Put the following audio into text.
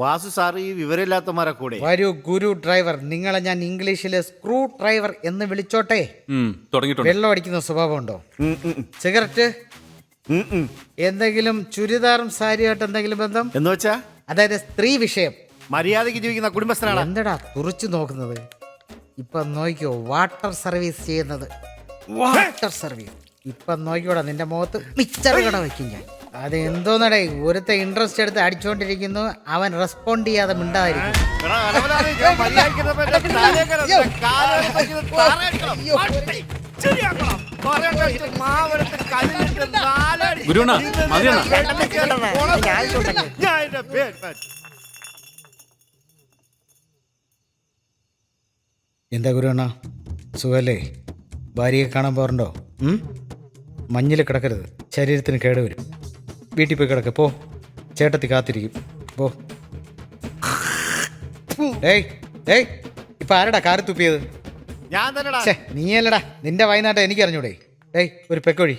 Vasu sir ഈ വിവരമില്ലാത്തമാരെ കൂടെ വരൂ ഗുരു ഡ്രൈവർ. നിങ്ങളെ ഞാൻ ഇംഗ്ലീഷിൽ സ്ക്രൂ ഡ്രൈവർ എന്ന് വിളിച്ചോട്ടെ? തുടങ്ങിയിട്ടുണ്ട്. വെള്ളം അടിക്കുന്ന സ്വഭാവം ഉണ്ടോ? സിഗരറ്റ്? എന്തെങ്കിലും ചുരിദാറും സാരിയായിട്ട് എന്തെങ്കിലും ബന്ധം? എന്ന് വെച്ചാ അതായത് സ്ത്രീ വിഷയം. മര്യാദയ്ക്ക് ജീവിക്കുന്ന കുടുംബസ്ഥനാണ്. എന്തടാ തുറച്ചു നോക്കുന്നത്? ഇപ്പൊ നോക്കിയോ വാട്ടർ സർവീസ് ചെയ്യുന്നത്. വാട്ടർ സർവീസ് ഇപ്പൊ നോക്കിയോടാ, നിന്റെ മുഖത്ത് മിച്ചർ കട വെക്കും ഞാൻ. അത് എന്തോന്നടേ, ഒരുത്തെ ഇൻട്രസ്റ്റ് എടുത്ത് അടിച്ചോണ്ടിരിക്കുന്നു, അവൻ റെസ്പോണ്ട് ചെയ്യാതെ മിണ്ടാതിരിക്കും. ഗുരുവണ്ണ, മതിയണ്ണ. എന്താ ഗുരുവണ്ണ, സുഖല്ലേ? ഭാര്യയെ കാണാൻ പോറുണ്ടോ? മഞ്ഞിൽ കിടക്കരുത്, ശരീരത്തിന് കേടുവരും. വീട്ടിൽ പോയി കിടക്ക് പോ, ചേട്ടത്തി കാത്തിരിക്കും പോ. ഏയ് ഏയ്, ഇപ്പൊ ആരടാ കാറി തുപ്പിയത്? ഞാൻ തന്നെ. നീയല്ലടാ, നിന്റെ വൈകുന്നേരം എനിക്ക് അറിഞ്ഞൂടെ? ഏയ് ഒരു പെക്കൊഴി.